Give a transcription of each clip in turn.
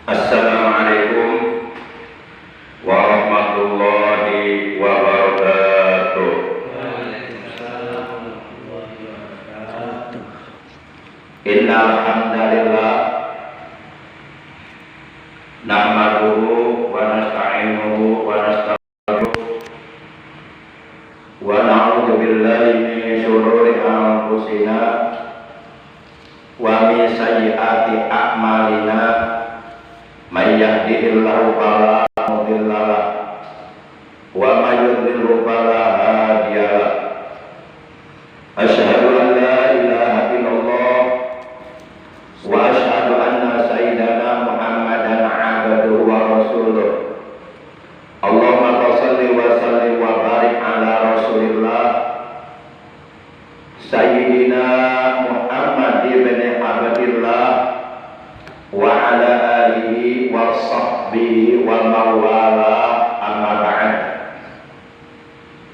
Assalamualaikum warahmatullahi wabarakatuh. Innal hamdalillah nahmaduhu wa nasta'inuhu wa nastaghfiruh wa na'udzu billahi min shururi anfusina wa min sayyiati a'malina. May yahdihillahu fala mudilla lahu wa may yudlilhu fala hadiya lahu. Asyhadu an la ilaha illallah wa asyhadu anna sayyidana Muhammadan 'abduhu wa rasuluh. Allahumma shalli wa sallim wa barik ala Rasulillah Sayyidina Muhammad ibn Abdillah wa ala alihi wa sahbihi wa mawala, amma ba'd.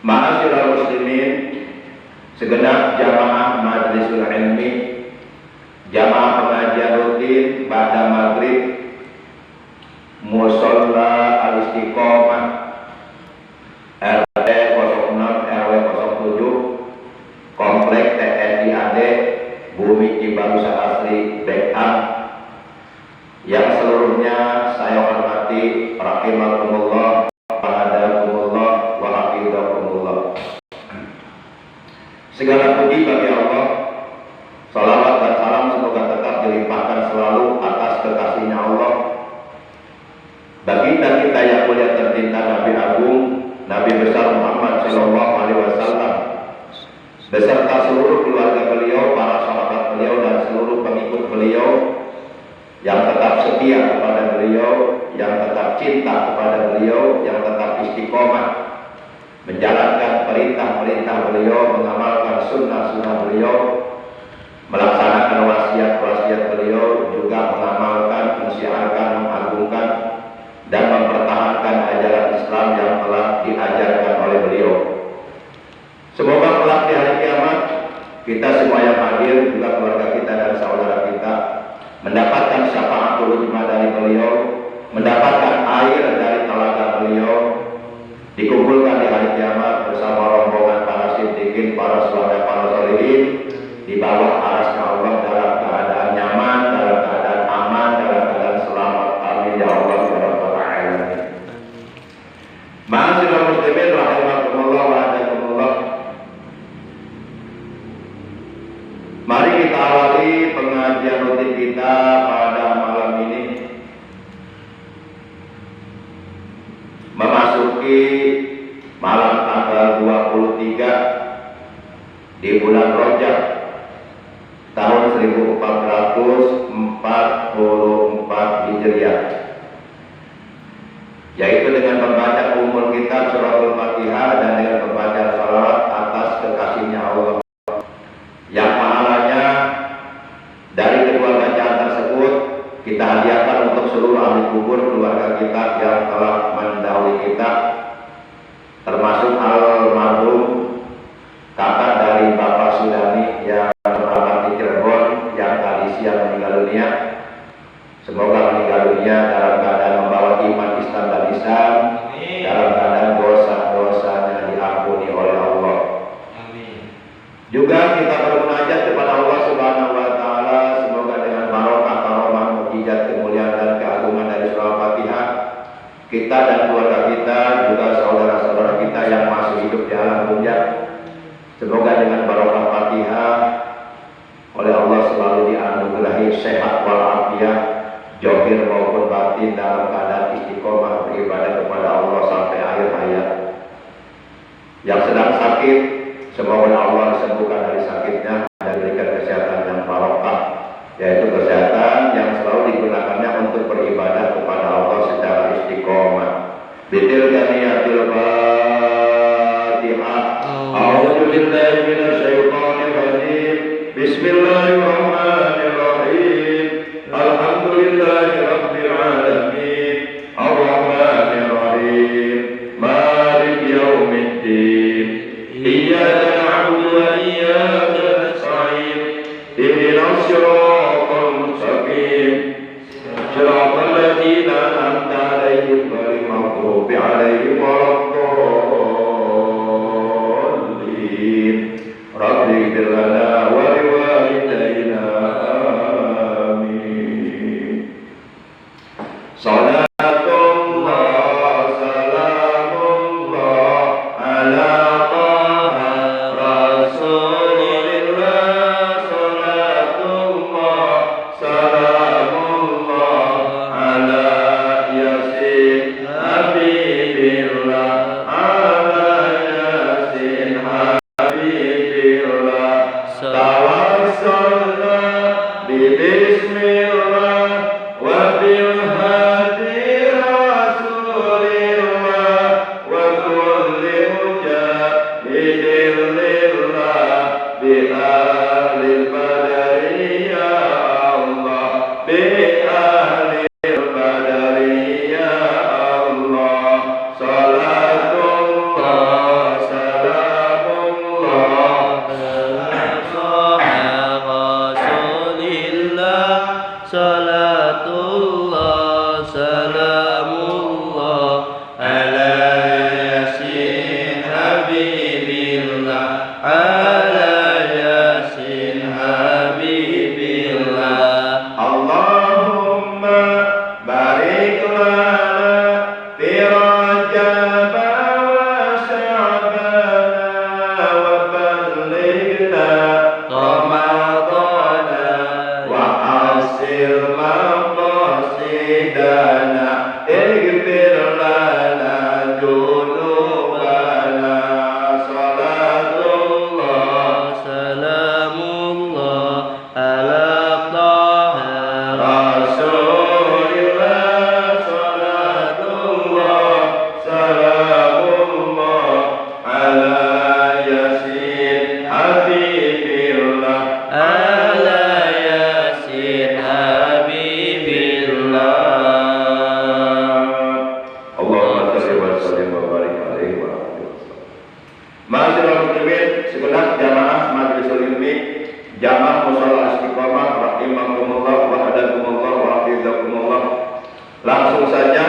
Ma'asyiral muslimin, segenap jamaah majlisul ilmi, jamaah pengajian rutin pada maghrib Musolla Al-Istiqomah RT 06 RW 07 Komplek TNI AD Bumi Cibalusa Asri Backup, yang seluruhnya saya hormati, rahimakumullah, wahadakumullah, wa hafizakumullah. Segala puji bagi Allah, salawat dan salam semoga tetap dilimpahkan selalu atas kekasihnya Allah, baginda kita yang mulia tercinta, Nabi Agung, Nabi besar Muhammad Sallallahu Alaihi Wasallam, beserta seluruh keluarga beliau, para sahabat beliau, dan seluruh pengikut beliau yang tetap setia kepada beliau, yang tetap cinta kepada beliau, yang tetap istiqomah menjalankan perintah-perintah beliau, mengamalkan sunnah-sunnah beliau, melaksanakan wasiat-wasiat beliau, juga mengamalkan, mensiarkan, mengagungkan, dan mempertahankan ajaran Islam yang telah diajarkan oleh beliau. Semoga kelak di hari kiamat kita semua yang hadir, juga keluarga kita dan saudara kita, mendapatkan syafaatul ujma dari beliau, mendapatkan air dari telaga beliau, dikumpulkan di hari kiamat bersama rombongan para siddiqin, para syuhada, para sholihin di bawah arasnya Allah dalam keadaan nyaman, dalam keadaan aman, dalam keadaan selamat. Amin ya Allah ya rabbal alamin. Ma'asyiral muslimin rahimakumullah wa a'azakumullah. Mari kita awali pengajian rutin kita pada malam ini, memasuki malam tanggal 23 di bulan Rajab tahun 1444 Hijriah, yaitu dengan membaca umul kitab suratul Fatihah dan dengan membaca salawat atas kekasihnya Allah, yang pahalanya dari kedua bacaan tersebut kita hadiahkan untuk seluruh ahli kubur keluarga kita yang telah mendahului kita, termasuk almarhum kakak dari Bapak Sudani yang beralamat di Cirebon yang tadi siang meninggal dunia. Semoga meninggal dunia dalam keadaan membawa iman Islam dan Islam, dalam keadaan dosa-dosanya diampuni oleh Allah. Juga kita bermunajat kepada Allah Subhanahu wa taala, semoga dengan barokah karomah mukjizat kemuliaan dan keagungan dari surah Fatihah, kita dan keluarga kita, juga saudara-saudara kita yang masih hidup di alam dunia, semoga dengan barokah Fatihah oleh Allah selalu dianugerahi sehat walafiat, zahir maupun batin, dalam keadaan istiqomah beribadah kepada Allah sampai akhir hayat. Yang sedang sakit, semoga Allah disembuhkan dari sakitnya dan diberikan kesehatan yang barokah, yaitu kesehatan yang selalu digunakannya untuk beribadah kepada Allah secara istiqomah. Bitil ganiyatil Fatihah. A'udzu billahi minasyaitonir rajim. Bismillahirrahmanirrahim. Alhamdulillahi rabbil alamin. Ar-Rahmanir Rahim. Maliki yaumiddin. Iyyaka na'budu wa iyyaka nasta'in. Ihdinas siratal mustaqim. Shiratal ladzina الذين أنعمت عليهم غير المغضوب عليهم ولا الضالين رب اغفر لنا ولوالدينا آمين. صلاة Langsung saja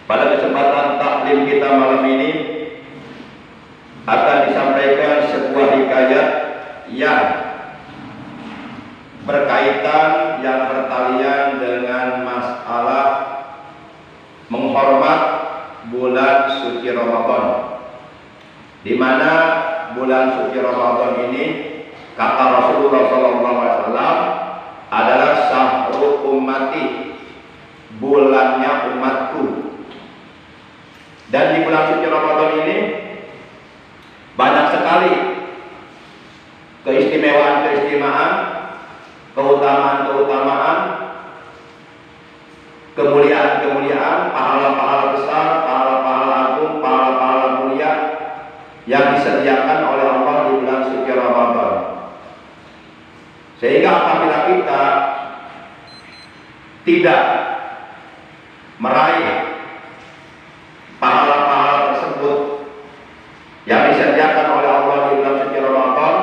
pada kesempatan taklim kita malam ini akan disampaikan sebuah hikayat yang berkaitan, yang bertalian dengan masalah menghormat bulan suci Ramadan, di mana bulan suci Ramadan ini kata Rasulullah SAW adalah syahrul ummati, bulannya umatku. Dan di bulan suci Ramadan ini banyak sekali keistimewaan-keistimewaan, keutamaan-keutamaan, kemuliaan-kemuliaan, pahala-pahala besar, pahala-pahala agung, pahala-pahala mulia yang disediakan oleh Allah di bulan suci Ramadan. Sehingga apabila kita tidak meraih pahala-pahala tersebut yang disediakan oleh Allah di bulan suci Ramadan,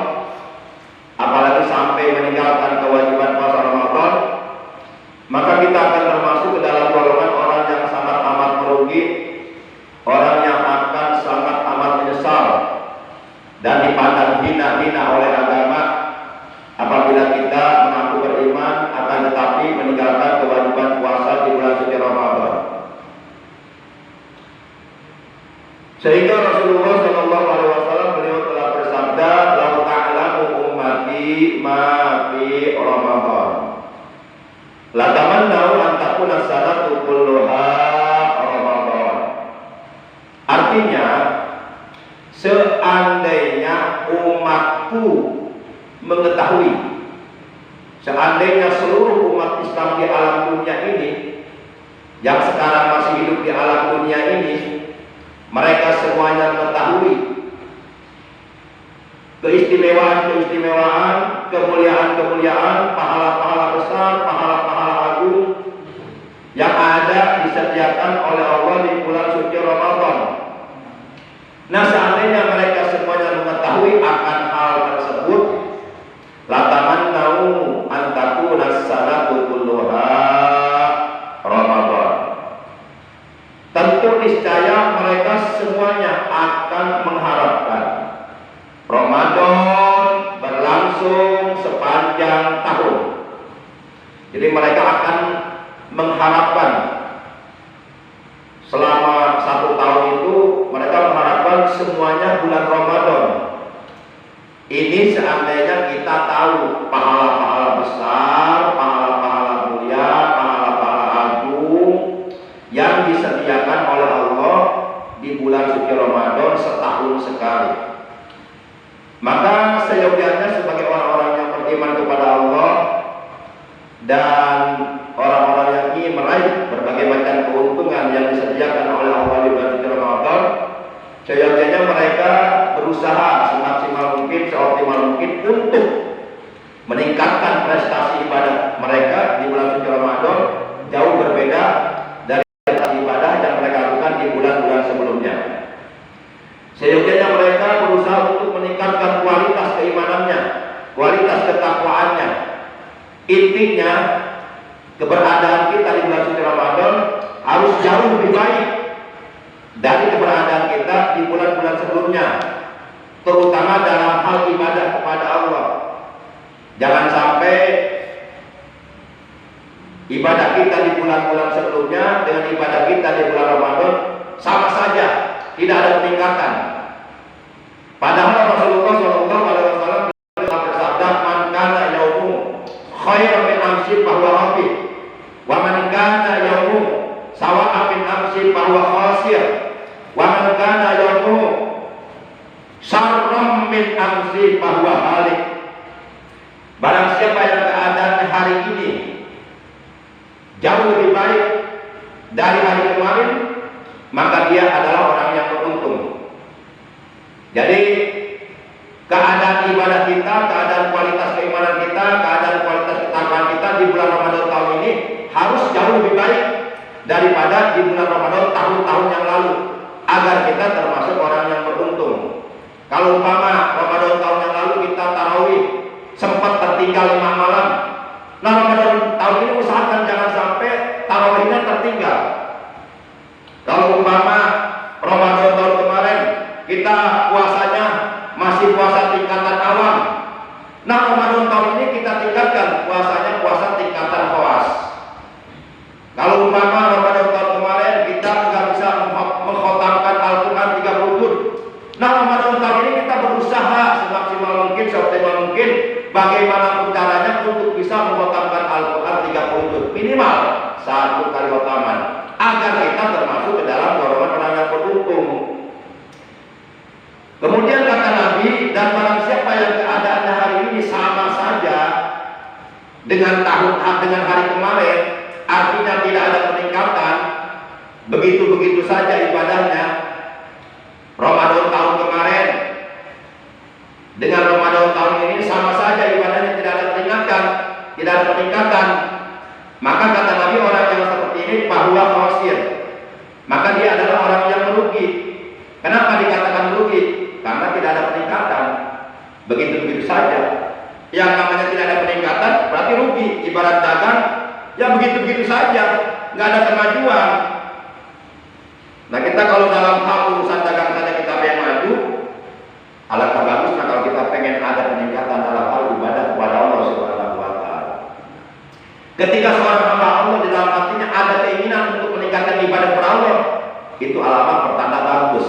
apalagi sampai meninggalkan kewajiban puasa Ramadan, maka kita akan termasuk ke dalam golongan orang yang sangat amat merugi, orang yang akan sangat amat menyesal dan dipandang hina-hina oleh agama apabila kita mengaku beriman akan tetapi meninggalkan kewajiban puasa di bulan suci Ramadan. Sehingga Rasulullah SAW beliau telah bersabda, "Lau ta'lamu ummati ma fi Ramadan, la tamannau an takuna sanatu kulluha Ramadan." Artinya, seandainya umatku mengetahui, seandainya seluruh umat Islam di alam dunia ini yang sekarang masih hidup di alam dunia ini, mereka semuanya mengetahui keistimewaan-keistimewaan, kemuliaan-kemuliaan, pahala-pahala besar, pahala-pahala agung yang ada disediakan oleh Allah di bulan suci Ramadan. Nah, seandainya mereka semuanya mengetahui akan hal tersebut, latamannau an takuna sanatu kulluha akan mengharapkan selama 1 tahun itu, mereka mengharapkan semuanya bulan Ramadan. Ini seandainya kita tahu pahala-pahala besar, pahala-pahala mulia, pahala-pahala agung yang disediakan oleh Allah di bulan suci Ramadan setahun sekali. Maka seyogyanya sebagai orang-orang yang beriman kepada Allah dan orang-orang yang ingin meraih berbagai macam keuntungan yang disediakan oleh Allah di bulan suci Ramadan, seyogyanya mereka berusaha semaksimal mungkin, seoptimal mungkin untuk meningkatkan prestasi ibadah mereka di bulan suci Ramadan, jauh berbeda dari ibadah yang mereka lakukan di bulan-bulan sebelumnya. Seyogyanya mereka berusaha untuk meningkatkan kualitas keimanannya, kualitas ketakwaannya. Intinya, keberadaan kita di bulan suci Ramadan harus jauh lebih baik dari keberadaan kita di bulan-bulan sebelumnya, terutama dalam hal ibadah kepada Allah. Jangan sampai ibadah kita di bulan-bulan sebelumnya dengan ibadah kita di bulan Ramadan sama saja, tidak ada peningkatan. Padahal Rasulullah SAW bersabda, "Man kana yaumu khairan min amsi bahwa rabi, wa man kana yaumu sawa'an min amsi bahwa khasir, wa man kana yaumu syarran min amsi bahwa halik." Barang siapa yang keadaan hari ini jauh lebih baik dari hari kemarin, maka dia adalah orang yang beruntung. Jadi keadaan ibadah kita, keadaan kualitas keimanan kita, keadaan kualitas ketakwaan kita di bulan Ramadan tahun ini harus jauh lebih baik daripada di bulan Ramadan tahun-tahun yang lalu, agar kita termasuk orang yang beruntung. Kalau umpama Ramadan tahun yang lalu kita tarawih sempat tertinggal 5 malam, nah Ramadan tahun ini usahakan jangan sampai tarawihnya tertinggal. Kalau umpama Ramadan tahun kemarin kita puasanya masih puasa tingkatan awam, nah Ramadan tahun ini kita tingkatkan puasanya puasa tingkatan khawas. Kalau umpama Ramadan tahun kemarin kita nggak bisa mengkhatamkan Al-Quran 30 juz, nah Ramadan tahun ini kita berusaha semaksimal mungkin, seoptimal mungkin, bagaimanapun caranya untuk bisa mengkhatamkan Al-Quran 30 juz minimal 1 kali khataman, agar kita termasuk ke dalam golongan orang yang beruntung. Kemudian kata Nabi, dan barang siapa yang keadaannya hari ini sama saja dengan hari kemarin, artinya tidak ada peningkatan, begitu-begitu saja ibadahnya. Ramadan tahun kemarin dengan Ramadan tahun ini sama saja ibadahnya, tidak ada peningkatan, maka kata Nabi, orang yang seperti ini bahwa khosir, maka dia adalah orang yang merugi. Kenapa dikatakan merugi? Karena tidak ada peningkatan, begitu-begitu saja. Yang namanya tidak ada peningkatan berarti rugi. Ibarat dagang, ya begitu-begitu saja, nggak ada kemajuan. Nah kita kalau dalam hal urusan dagang saja kita pengen maju, alangkah bagusnya kalau kita pengen ada peningkatan dalam hal ibadah kepada Allah Subhanahu wa Ta'ala. Ketika seorang hamba Allah di dalam hatinya ada keinginan untuk meningkatkan ibadah kepada Allah, itu alamat pertanda bagus.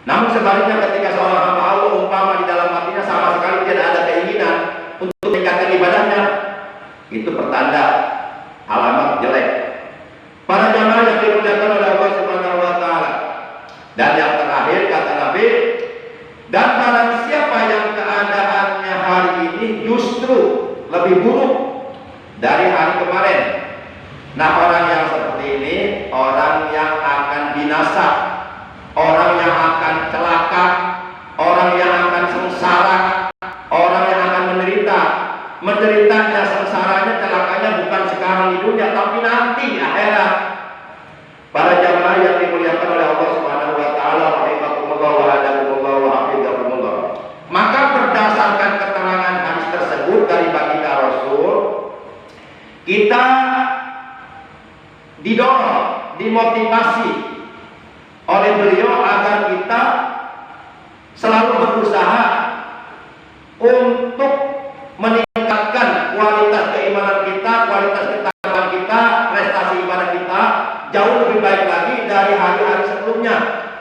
Namun sebaliknya, ketika seorang hamba Allah umpama di dalam hatinya sama sekali tidak ada keinginan untuk meningkatkan ibadahnya, itu pertanda alamat jelek. Para jamaah yang dimuliakan oleh Allah Subhanahu wa Ta'ala. Dan yang terakhir kata Nabi, dan barang siapa yang keadaannya hari ini justru lebih buruk dari hari kemarin, nah orang yang seperti ini orang yang akan binasa, orang yang akan celaka, orang yang akan sengsara, orang yang akan menderitanya, sengsaranya, celakanya bukan sekarang di dunia, tapi nanti akhirat. Para jamaah yang dimuliakan oleh Allah Subhanahu wa Ta'ala, rahimakumullah wa hadakumullah wa hafizakumullah. Maka berdasarkan keterangan hadis tersebut dari baginda Rasul, kita didorong, dimotivasi oleh beliau agar kita selalu berusaha untuk meningkatkan kualitas keimanan kita, kualitas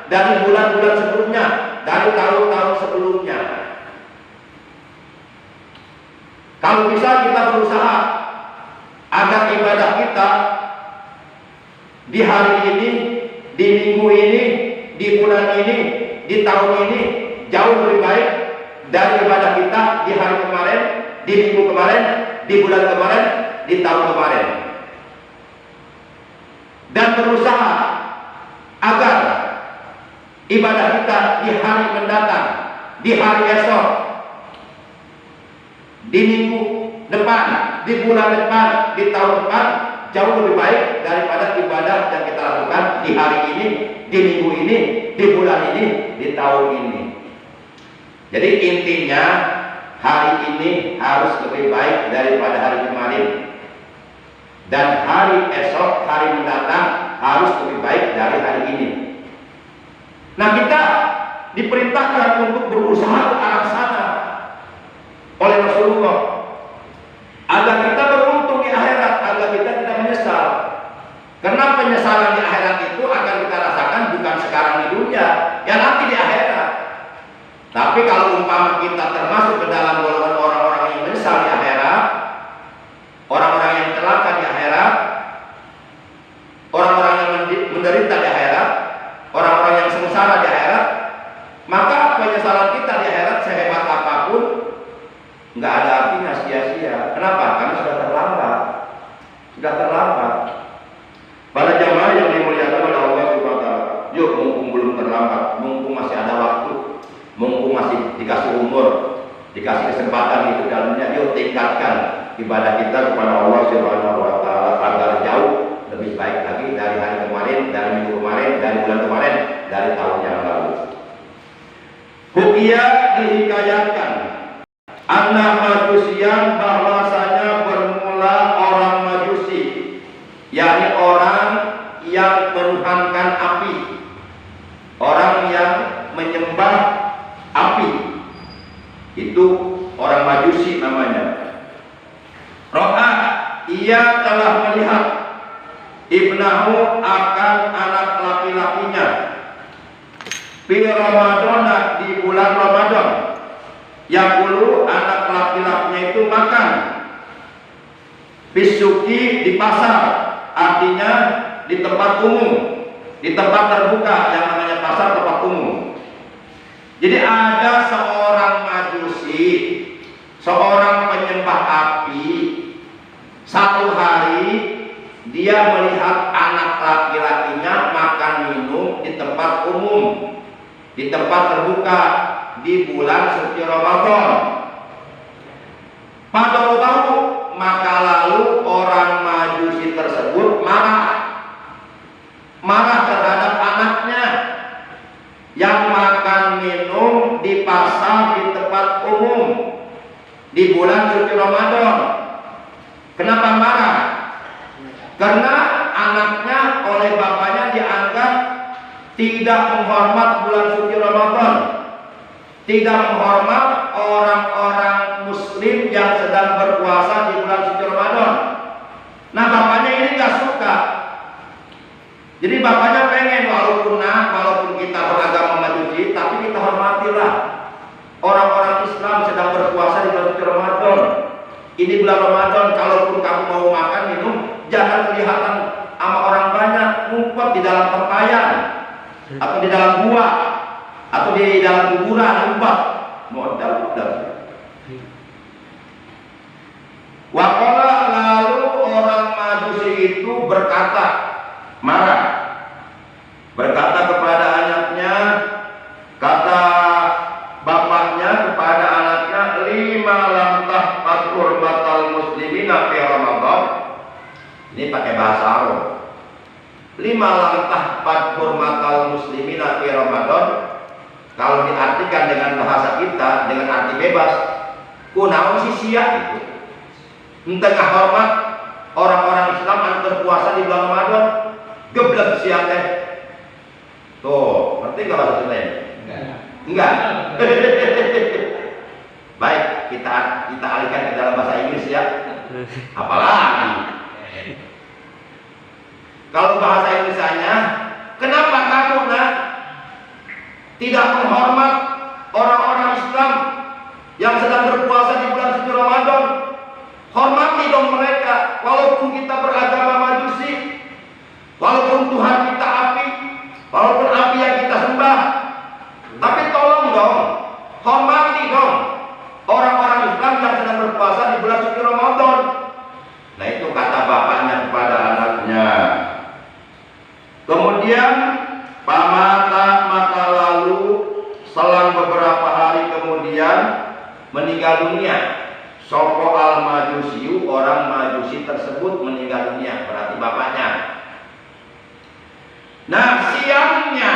dari bulan-bulan sebelumnya, dari tahun-tahun sebelumnya. Kalau bisa kita berusaha agar ibadah kita di hari ini, di minggu ini, di bulan ini, di tahun ini jauh lebih baik dari ibadah kita di hari kemarin, di minggu kemarin, di bulan kemarin, di tahun kemarin. Dan berusaha agar ibadah kita di hari mendatang, di hari esok, di minggu depan, di bulan depan, di tahun depan jauh lebih baik daripada ibadah yang kita lakukan di hari ini, di minggu ini, di bulan ini, di tahun ini. Jadi intinya hari ini harus lebih baik daripada hari kemarin, dan hari esok, hari mendatang harus lebih baik dari hari ini. Nah, kita diperintahkan untuk berusaha ke arah sana oleh Rasulullah agar kita beruntung di akhirat, agar kita tidak menyesal. Karena penyesalan di akhirat itu akan kita rasakan bukan sekarang di dunia, ya nanti di akhirat. Tapi kalau umpama kita termasuk ke dalam golongan orang-orang yang menyesal di akhirat, orang-orang yang celaka di akhirat, orang-orang yang menderita di akhirat, orang-orang yang sengsara di akhirat, maka penyesalan kita di akhirat sehebat apapun nggak ada artinya, sia-sia. Kenapa? Karena sudah terlambat. Sudah terlambat. Para jamaah yang dimuliakan oleh Allah Subhanahu wa taala, yuk mumpung belum terlambat, mumpung masih ada waktu, mumpung masih dikasih umur, dikasih kesempatan itu dalamnya, yuk tingkatkan ibadah kita kepada Allah Subhanahu wa taala agar jauh lebih baik lagi dari hari kemarin, dari minggu kemarin, dari bulan kemarin, dari tahun yang lalu. Hukia dihikayatkan anak majusian bahwasanya bermula orang majusi, yakni orang yang menuhankan api, orang yang menyembah api, itu orang majusi namanya. Ro'a, ia telah melihat ibnahu akan anak laki-lakinya fi Ramadan, di bulan Ramadan. Yaqulu, anak laki-lakinya itu makan bisuki, di pasar, artinya di tempat umum, di tempat terbuka yang namanya pasar, tempat umum. Jadi ada seorang majusi, seorang penyembah api, satu hari dia melihat anak laki-lakinya makan minum di tempat umum, di tempat terbuka, di bulan suci Ramadan. Pada tahu, maka lalu orang majusi tersebut marah terhadap anaknya yang makan minum di pasar, di tempat umum, di bulan suci Ramadan. Kenapa marah? Karena anaknya oleh bapaknya dianggap tidak menghormat bulan suci Ramadan, tidak menghormat orang-orang muslim yang sedang berpuasa di bulan suci Ramadan. Nah, bapaknya ini gak suka. Jadi bapaknya pengen, walaupun kita beragama majusi, tapi kita hormatilah orang-orang Islam sedang berpuasa di bulan suci Ramadan. Ini bulan Ramadan, kalaupun kamu mau makan minum, jangan kelihatan sama orang banyak, ngumpet di dalam tempayan, atau di dalam gua, atau di dalam kuburan, ngumpet. Modal. Waqala, lalu orang majusi itu berkata kepada anaknya, kata bapaknya kepada anaknya, lima lantah patur batal muslimina fi Ramadan. Ini pakai bahasa Arab. Lima lantah patur batal muslimina fi Ramadan, kalau diartikan dengan bahasa kita, dengan arti bebas, kunaon sia itu. Entengah hormat orang-orang Islam yang berpuasa di bulan Ramadan, geblek sia teh. Tuh, ngerti gak bahasa Sunda? Enggak. Baik, kita alihkan ke dalam bahasa Inggris ya. Apalagi kalau bahasa Inggrisnya, kenapa kamu nak tidak menghormat orang-orang Islam yang sedang berpuasa di bulan suci Ramadan. Hormati dong mereka, walaupun kita beragama Majusi, walaupun Tuhan kita api, walaupun api yang kita sembah, tapi tolong dong, hormati dong orang-orang Islam yang sedang berpuasa di bulan suci Ramadan. Nah, itu kata bapaknya kepada anaknya. Kemudian maka lalu selang beberapa hari kemudian meninggal dunia. Sopo al majusiu, orang Majusi tersebut meninggal dunia, berarti bapaknya. Nah, siangnya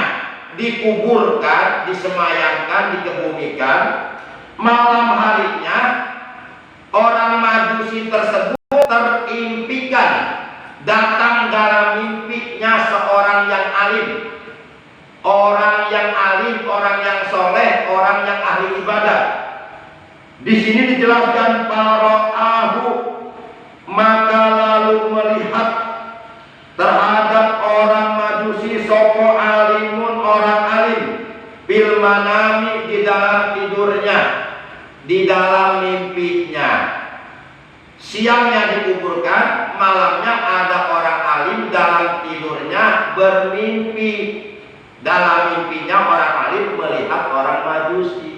dikuburkan, disemayamkan, dikebumikan. Malam harinya orang Majusi tersebut terimpikan, datang dalam mimpinya seorang yang alim, orang yang alim, orang yang soleh, orang yang ahli ibadah. Di sini dijelaskan para'ahu, maka lalu melihat terhadap orang Majusi sopo alimun, orang alim, bil manami, di dalam tidurnya, di dalam mimpinya. Siangnya dikuburkan, malamnya ada orang alim dalam tidurnya bermimpi. Dalam mimpinya orang alim melihat orang Majusi.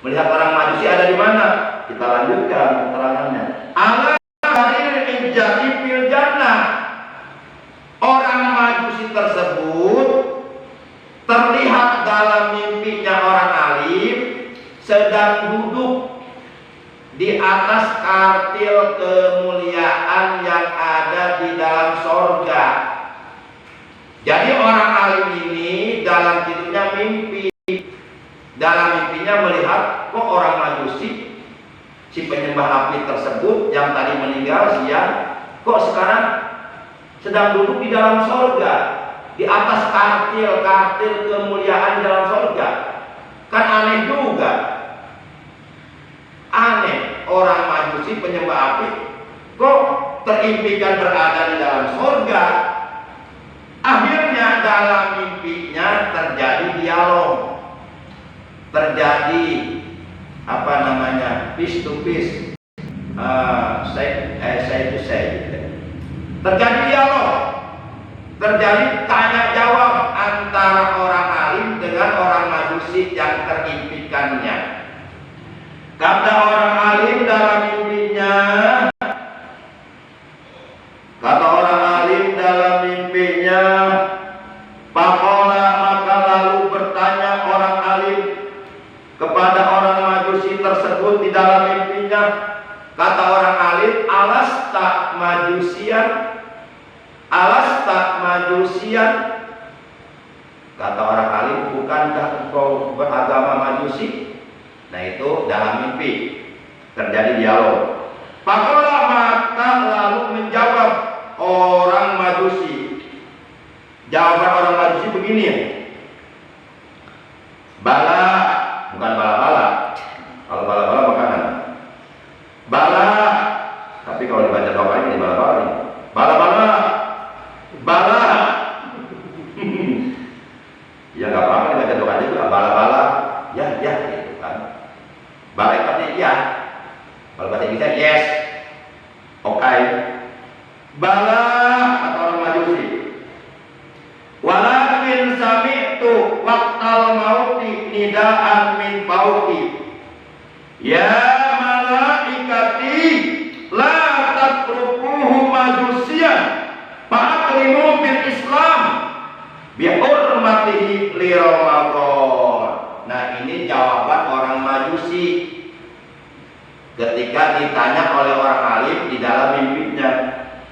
Melihat orang Majusi ada di mana? Kita lanjutkan keterangannya. Ala harir ijati fil jannah. Orang Majusi tersebut terlihat dalam mimpinya orang alim sedang duduk di atas kartil kemuliaan yang ada di dalam sorga. Jadi orang alim ini dalam tidurnya mimpi. Dalam mimpinya melihat, kok orang Majusi, si penyembah api tersebut yang tadi meninggal siang, kok sekarang sedang duduk di dalam sorga, di atas kartil kemuliaan di dalam sorga. Kan aneh juga. Aneh, orang Majusi penyembah api kok terimpikan berada di dalam sorga. Akhirnya dalam mimpinya terjadi dialog, terjadi apa namanya, face to face, say to say, terjadi dialog, terjadi tanya jawab antara orang alim dengan orang Majusi yang terimpikannya. Kata orang alim dalam mimpinya, Pakola, maka lalu bertanya orang alim kepada orang Majusi tersebut di dalam mimpinya. Kata orang alim, alasta majusian, alasta majusian. Kata orang alim, bukankah engkau beragama Majusi? Nah, itu dalam mimpi terjadi dialog. Pakola, maka lalu menjawab orang Majusi. Jawaban orang Majusi begini, bala, bukan bala-bala. Kalau bala-bala makanan. Bala, tapi kalau dibaca doa ini bala-bala nih. Bala-bala, bala. Ya nggak apa-apa dibaca doa itu bala-bala. Ya, gitu kan. Bala itu ya. Kalau bahasa Inggrisnya yes, oke. Bala, kata orang Majusi. Walakin sami'tu waqtal mauti nidaan min fauqi. Ya malaikati la tatrukuhu majusian fa'akrimu bil Islam bi'urmatihi li Ramadan. Nah, ini jawaban orang Majusi ketika ditanya oleh orang alim di dalam mimpinya.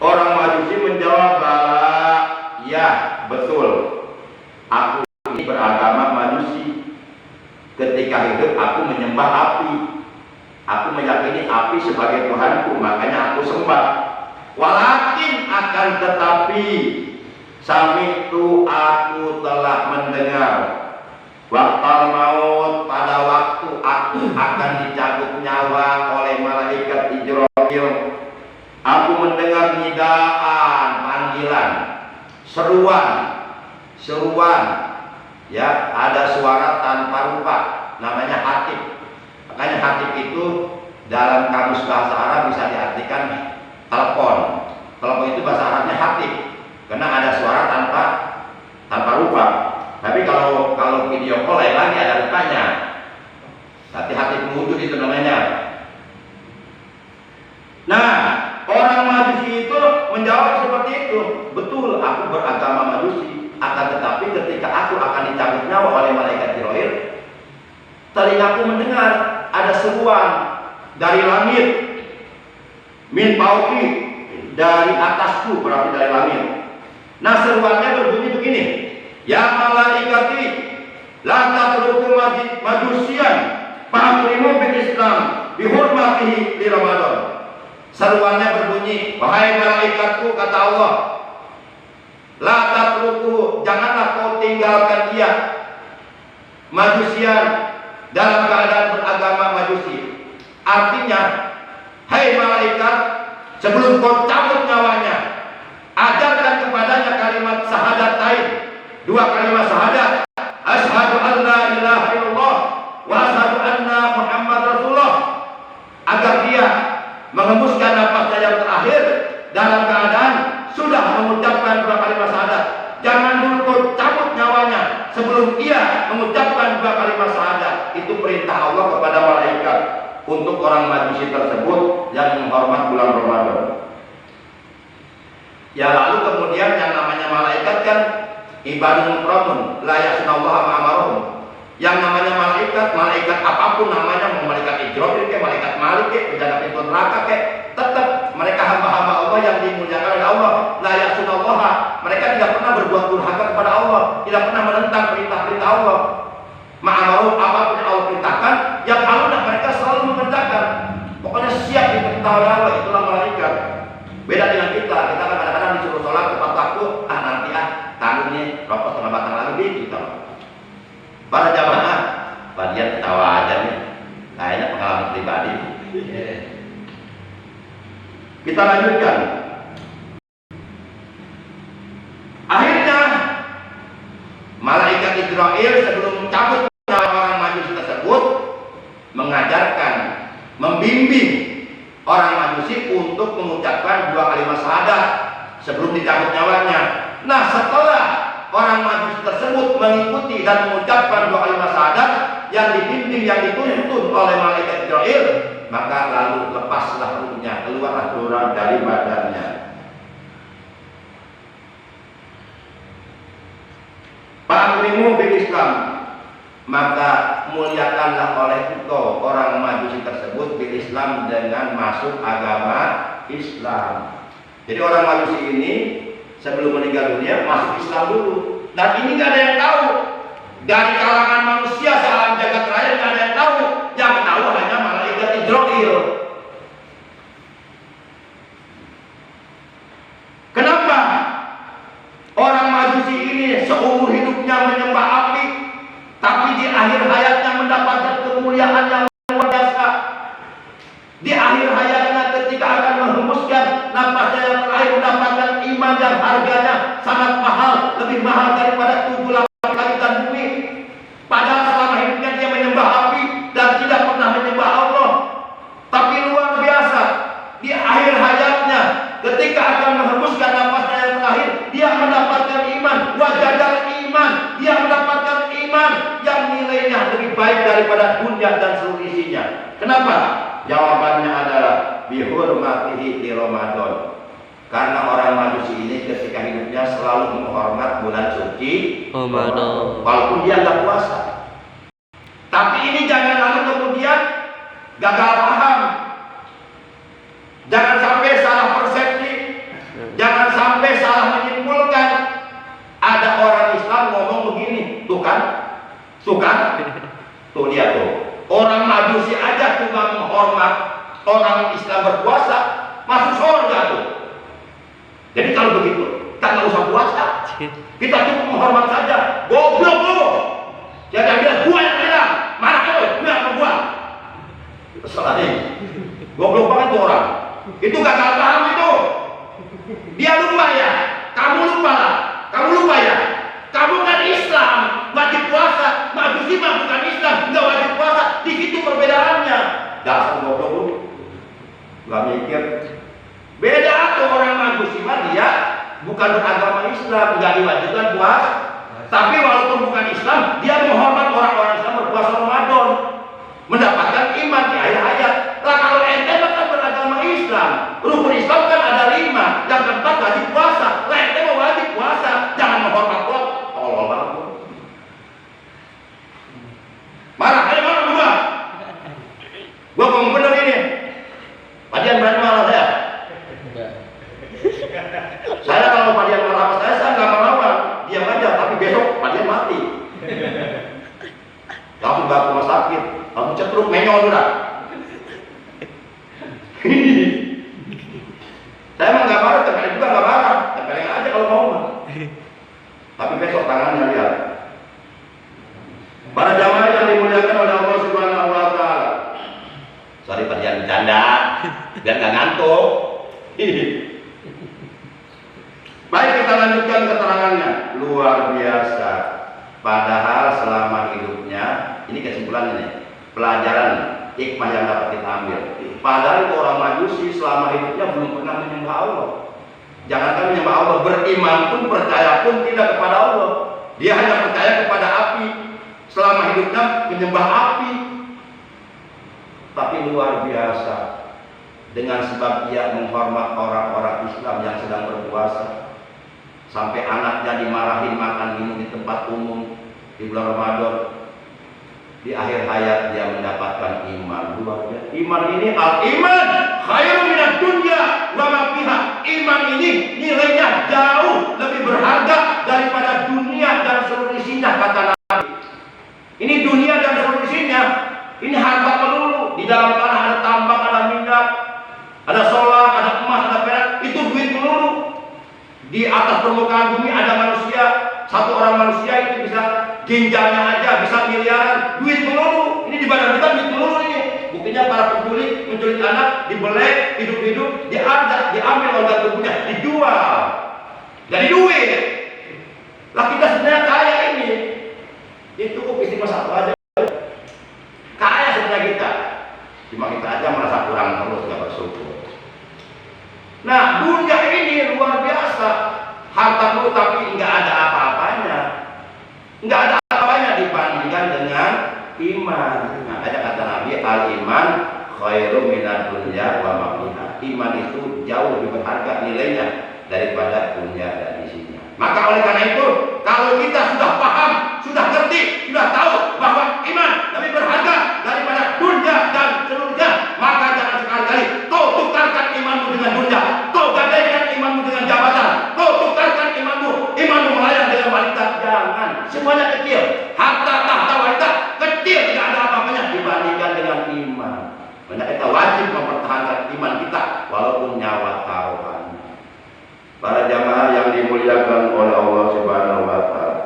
Orang Majusi menjawab, bala, ya betul, aku ini beragama Majusi. Ketika hidup aku menyembah api, aku meyakini api sebagai Tuhanku, makanya aku sembah. Walakin akan tetapi, sami'tu, aku telah mendengar, waqtal maut, pada waktu aku akan dicabut nyawa oleh malaikat Israfil, aku mendengar nidaan, panggilan, seruan ya, ada suara tanpa rupa, namanya hatib. Makanya hatib itu dalam kamus bahasa Arab bisa diartikan telepon. Telepon itu bahasa Arabnya hatib, karena ada suara tanpa rupa. Tapi kalau video call lain lagi, ada rupanya. Tapi hatib wujud itu namanya. Nah, orang Majusi itu menjawab seperti itu. Betul, aku beragama Majusi. Akan tetapi ketika aku akan dicabut nyawa oleh malaikat Jibril, telingaku mendengar ada seruan dari langit, min fauqi, dari atasku, berarti dari langit. Nah, seruannya berbunyi begini, ya malaikati la tatruku majusian fa'akrimu bil Islam bihurmatihi li Ramadan. Seruannya berbunyi, wahai malaikatku, kata Allah, la tatruku, janganlah kau tinggalkan dia, majusian, dalam keadaan beragama Majusi. Artinya, hai malaikat, sebelum kau cabut nyawanya, ajarkan kepadanya kalimat syahadatain, 2 kalimat syahadat, asyhadu an la ilaha illallah wa asyhadu anna Muhammad Rasulullah, agar dia menghembuskan nafasnya yang terakhir dalam keadaan sudah mengucapkan 2 kalimat syahadat. Jangan dulu kau cabut nyawanya sebelum ia mengucapkan 2 kalimat syahadat. Itu perintah Allah kepada malaikat untuk orang Majusi tersebut yang menghormat bulan Ramadan. Ya, lalu kemudian yang namanya malaikat kan ibadun mukramun, la ya'sunallaha ma amarahum. Yang namanya malaikat apapun namanya, mau malaikat Ijrofil ke, malaikat Malik ke, penjaga pintu neraka ke, tetap mereka hamba-hamba Allah yang dimuliakan oleh Allah. La ya'sunallaha, mereka tidak pernah berbuat durhaka kepada Allah, tidak pernah menentang perintah-perintah Allah. Ma'amaruh, apapun yang Allah perintahkan, yang Allah mereka selalu mengerjakan. Pokoknya siap diperintah oleh Allah, itulah malaikat. Beda dengan kita kan kadang-kadang disuruh sholat tepat waktu, nanti tanggungnya rokok setengah batang lagi gitu. Para jamaah, bagian ketawa aja nih, kayaknya pengalaman pribadi. Kita lanjutkan. Akhirnya malaikat Israel sebelum mencabut orang Majusi tersebut mengajarkan, membimbing orang Majusi untuk mengucapkan 2 kalimat syahadat sebelum dicabut nyawanya. Nah, setelah orang Majusi tersebut mengikuti dan mengucapkan 2 kalimat syahadat yang dibimbing, yang dituntun oleh malaikat Israel, maka lalu lepaslah ruhnya, keluarlah roh dari badannya. Fa'akrimu bil Islam, maka muliakanlah oleh engkau orang Majusi tersebut bil Islam, dengan masuk agama Islam. Jadi orang Majusi ini sebelum meninggal dunia masuk Islam dulu, dan ini gak ada yang tahu dari kalangan manusia alam jagat raya, gak ada yang tahu. Yang tahu hanya malaikat Israel. Kenapa orang Majusi ini seumur hidupnya menyembah api, tapi di akhir hayatnya mendapatkan kemuliaan yang luar biasa? Di akhir hayatnya ketika akan menghembuskan nafasnya yang terakhir, mendapatkan iman yang harganya sangat mahal, lebih mahal daripada 7 langit dan bumi. Padahal selama hidupnya dia menyembah api dan tidak pernah menyembah Allah. Tapi luar biasa, di akhir hayatnya ketika akan menghembuskan nafasnya yang terakhir, dia mendapatkan iman, wajadal iman, dia mendapatkan iman yang nilainya lebih baik daripada dunia dan seluruh isinya. Kenapa? Jawabannya adalah bihurmatihi di Ramadan. Karena orang Majusi ini ketika hidupnya selalu menghormat bulan suci Ramadan, walaupun dia nggak puasa. Tapi ini jangan lalu kemudian gagal paham, jangan sampai salah persepsi, jangan sampai salah menyimpulkan. Ada orang Islam ngomong begini, tuh kan, tuh dia tuh. Orang Majusi aja cuma menghormat orang Islam berpuasa, masuk surga tuh. Jadi kalau begitu, kita nggak usah puasa, kita cukup menghormat saja. Goblok lu! Jangan bilang gua yang bilang, mana kau? Gua apa gua? Selain goblok banget tuh orang. Itu gagal paham itu. Dia lupa ya, kamu lupa lah, kamu lupa ya. Kamu kan Islam, wajib Gak mikir. Beda tuh orang Majusi mah dia bukan beragama Islam, nggak diwajibkan puasa. Tapi walaupun bukan Islam, dia menghormat orang-orang Islam berpuasa Ramadan, mendapatkan iman di akhir hayat. Lah kalau ente kan beragama Islam, rukun Islam kan ada 5, yang keempat wajib puasa. Lah ente mau wajib puasa, jangan menghormat Allah. Allah banget. Marah, ayo marah gua. Gua ngomong bener ini. Padian berani marah saya. Saya kalau Padian marah sama saya nggak melawan, diam aja. Tapi besok Padian mati. Langsung bawa ke rumah sakit, langsung cetruk menyol udah. Saya emang nggak marah, tempelin juga nggak marah, tempelin aja kalau mau mah. Tapi besok tangannya lihat. Para jamaah yang dimuliakan oleh Allah Subhanahu Wa Taala. Sorry Padian bercanda, biar nggak ngantuk. Baik, kita lanjutkan keterangannya. Luar biasa. Padahal selama hidupnya, ini kesimpulan ini, pelajaran hikmah yang dapat kita ambil. Padahal itu orang Majusi selama hidupnya belum pernah menyembah Allah. Jangankan menyembah Allah, beriman pun, percaya pun tidak kepada Allah. Dia hanya percaya kepada api. Selama hidupnya menyembah api. Tapi luar biasa, dengan sebab dia menghormat orang-orang Islam yang sedang berpuasa, sampai anaknya dimarahin makan minum di tempat umum di bulan Ramadan. Di akhir hayat dia mendapatkan iman. Luar biasa. Iman ini al-iman khairun minad dunya wa ma fiha. Iman ini nilainya jauh lebih berharga daripada dunia dan seluruh isinya, kata Nabi. Ini dunia dan seluruh isinya. Ini harta melulu. Di dalam tanah ada tambang, ada minyak, ada solar, ada emas, ada perak. Itu duit melulu. Di atas permukaan bumi ada manusia. Satu orang manusia itu bisa ginjalnya aja bisa miliaran. Duit melulu. Ini di badan kita duit melulu ini. Buktinya para penculik menculik anak, dibelek, hidup-hidup, diambil organ tubuhnya, dijual. Jadi duit. Lah kita sebenarnya kaya ini. Itu cukup istimewa satu aja. Kaya sebenarnya kita. Cuma kita aja merasa kurang terus, gak bersyukur. Nah, dunia ini luar biasa. Harta lu tapi nggak ada apa-apanya. Nggak ada apa-apanya dibandingkan dengan iman. Makanya kata Nabi, al-iman khairum minad dunya wa ma fiha. Iman itu jauh lebih berharga nilainya daripada dunia dan isinya. Maka oleh karena itu, kalau kita sudah paham, sudah ngerti, sudah tahu bahwa iman lebih berharga daripada dunia dan seluruhnya, maka jangan sekali-kali kau tukarkan imanmu dengan dunia, kau gadaikan imanmu dengan jabatan, kau tukarkan imanmu melayang dengan wanita. Jangan, semuanya kecil. Harta, tahta, wanita kecil, tidak ada apa-apanya dibandingkan dengan iman. Karena kita wajib mempertahankan iman kita walaupun nyawa taruhannya. Para jamaah yang dimuliakan oleh Allah Subhanahu Wa Taala.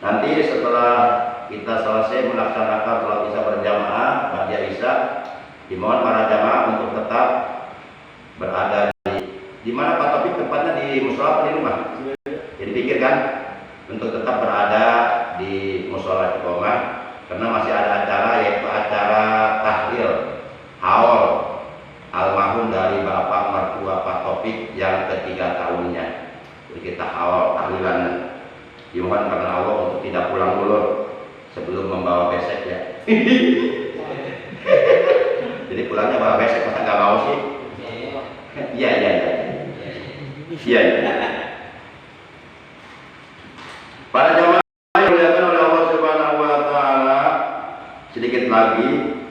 Nanti setelah kita selesai melaksanakan sholat isya berjamaah, ba'da isya, dimohon para jamaah untuk tetap berada di mana Pak Taufik tempatnya, di musola atau di rumah? Jadi pikirkan untuk tetap berada di musola Istiqomah karena masih ada acara, yaitu acara tahlil haul almarhum dari Bapak mertua Pak Taufik yang ketiga tahunnya. Jadi kita haul tahlilan. Dimohon karena Allah untuk tidak pulang dulu sebelum membawa besek ya. Jadi pulangnya bawa besek, masa nggak bawa sih? Iya. Para jamaah yang dimuliakan oleh Allah Subhanahu Wa Taala, sedikit lagi.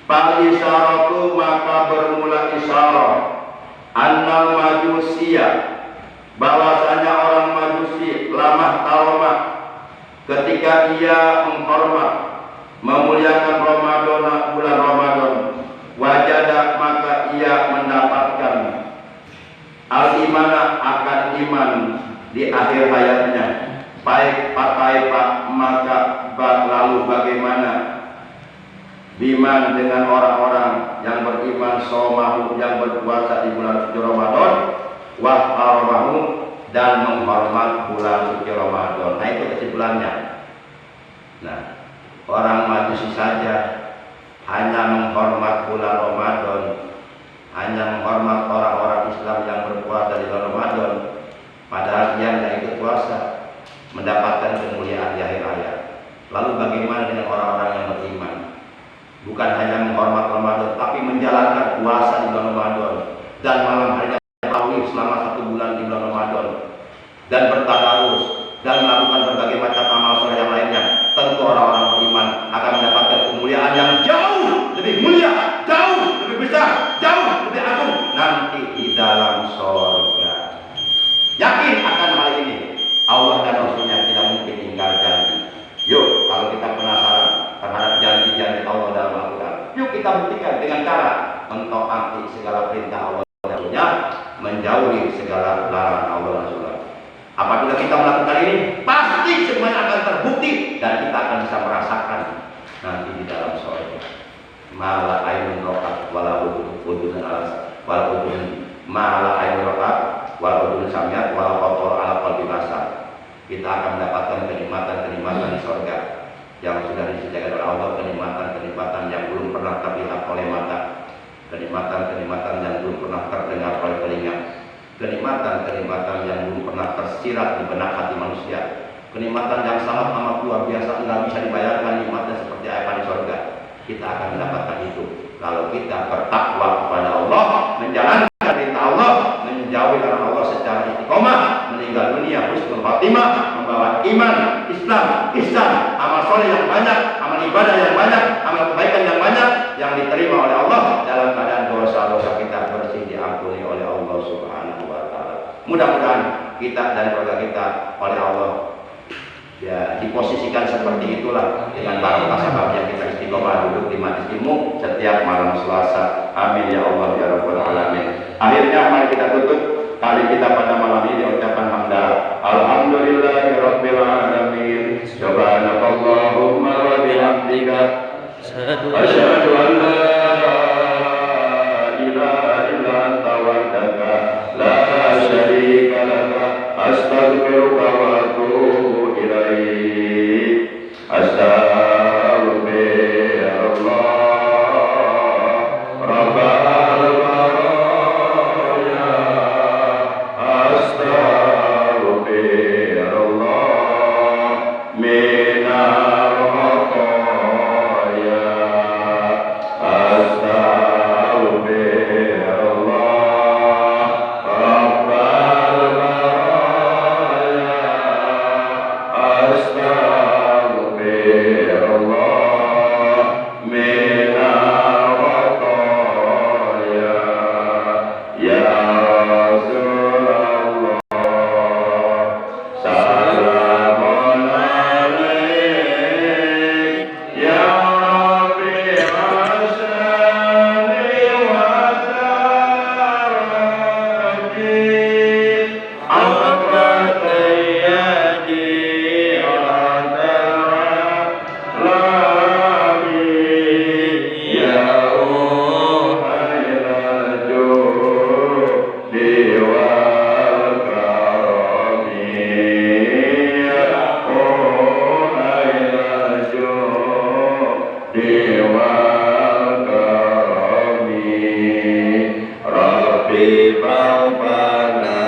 Fal isyaratu, maka bermula isyarah annal majusiya, bahwasanya orang Majusi lamah talmah ketika ia menghormat memuliakan Ramadan, bulan Ramadan, wajada, maka ia mendapatkan al-imana, akan iman di akhir hayatnya. Baik pakai pak, maka lalu bagaimana biman dengan orang-orang yang beriman, somahu, yang berpuasa di bulan suci Ramadan, waharahu, dan menghormat bulan suci Ramadan. Nah itu kesimpulannya. Nah, orang majusi saja hanya menghormat bulan Ramadan, hanya menghormat orang-orang Islam yang berpuasa di bulan Ramadan, padahal dia tidak ikut puasa, mendapatkan kemuliaan di akhir hayat. Lalu bagaimana dengan orang-orang yang beriman? Bukan hanya menghormat Ramadan, tapi menjalankan puasa di bulan Ramadan dan malam harinya tarawih selama 1 bulan di bulan Ramadan dan bertadarus dan melakukan berbagai macam amal soleh yang lainnya. Tentu orang-orang beriman akan mendapatkan kemuliaan yang jauh lebih mulia, jauh lebih besar, jauh lebih agung nanti di dalam surga. Yakin akan hal ini, Allah dan Rasulnya tidak mungkin ingkar janji. Yuk, kalau kita penasaran terhadap janji-janji Allah dalam Al-Quran, yuk kita buktikan dengan cara mentaati segala perintah Allah dan Rasulnya, menjauhi segala larangan Allah dan Rasulnya. Apabila kita melakukan ini, pasti semuanya akan terbukti dan kita akan bisa merasakan nanti di dalam surga. Mala ainun ra'at wala udhun alas wala udhun mala ainun ra'at wala udhun samiat wala qatar ala qalbi basar. Kita akan mendapatkan kenikmatan-kenikmatan di surga yang sudah disediakan oleh Allah, kenikmatan-kenikmatan yang belum pernah terlihat oleh mata, kenikmatan-kenikmatan yang belum pernah terdengar oleh telinga, kenikmatan-kenikmatan yang belum pernah tersirat di benak hati manusia, kenikmatan yang sangat amat luar biasa, nggak bisa dibayangkan nikmatnya seperti apa di surga. Kita akan mendapatkan itu kalau kita bertakwa kepada Allah, menjalankan perintah Allah, menjauhi larangan Allah secara istiqomah, meninggal dunia husnul khatimah, membawa iman, Islam, ihsan, amal soleh yang banyak, amal ibadah yang banyak, amal kebaikan yang banyak yang diterima oleh Allah dalam keadaan dosa-dosa kita bersih diampuni oleh Allah Subhanahu wa taala. Mudah-mudahan kita dan keluarga kita oleh Allah ya diposisikan seperti itulah dengan barokah sabab yang kita istiqomah duduk di majelis ilmu setiap malam Selasa. Amin ya Allah ya rabbal alamin. Akhirnya mari kita tutup kali kita pada malam ini ucapan hamdalah. Alhamdulillahirabbil alamin. Subhanakallahumma wa bihamdika asyhadu an la ilaha illa anta wahdaka la syarika laka astaghfiruka wa atubu ilaik. Astaghfirullah rabbal baraya. Astaghfirullah minal khataya. Astaghfirullah rabbal baraya. Astaghfirullah minal khataya. Ya Rasulullah salamun alaik ya Rabbi asani wa taraki afat yaji lami ya uhailal judi wal karami ya uhailal judi wal karami. Rabbi fa'fana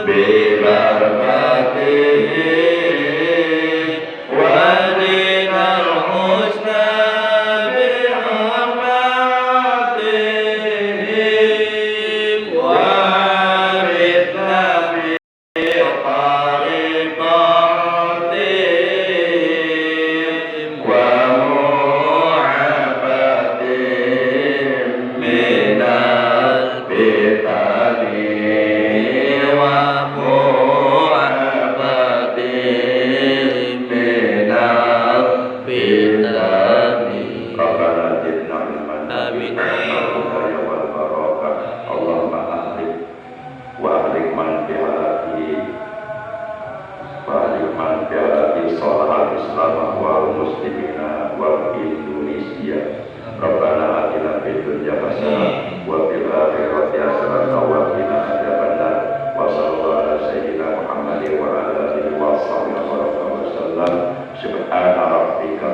bibarakatihi wadinal husna birahmatihim warithna biqariqatihim wa mu'afatihim minal fitani wa mu'afatihim minal fitani. Rabbana zidna ilman Amin. hidayah wal barakah. Allahumma ahlik wa ahlik man bi'alati wa ahlik man bi'alati salahal islam wal muslimina wal Indonesia. Rabbana atina fid dunya hasanah wa fil akhirati hasanah wa qina adzabannar. Wa sallallahu ala sayyidina Muhammadin wa ala alihi wa sahbihi wa sallam. Subhana rabbika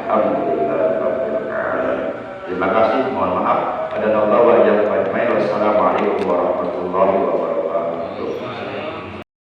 Alhamdulillahirabbil alamin. Terima kasih, mohon maaf. Ada Allah wa iyyakum ajmain. Wassalamualaikum warahmatullahi wabarakatuh.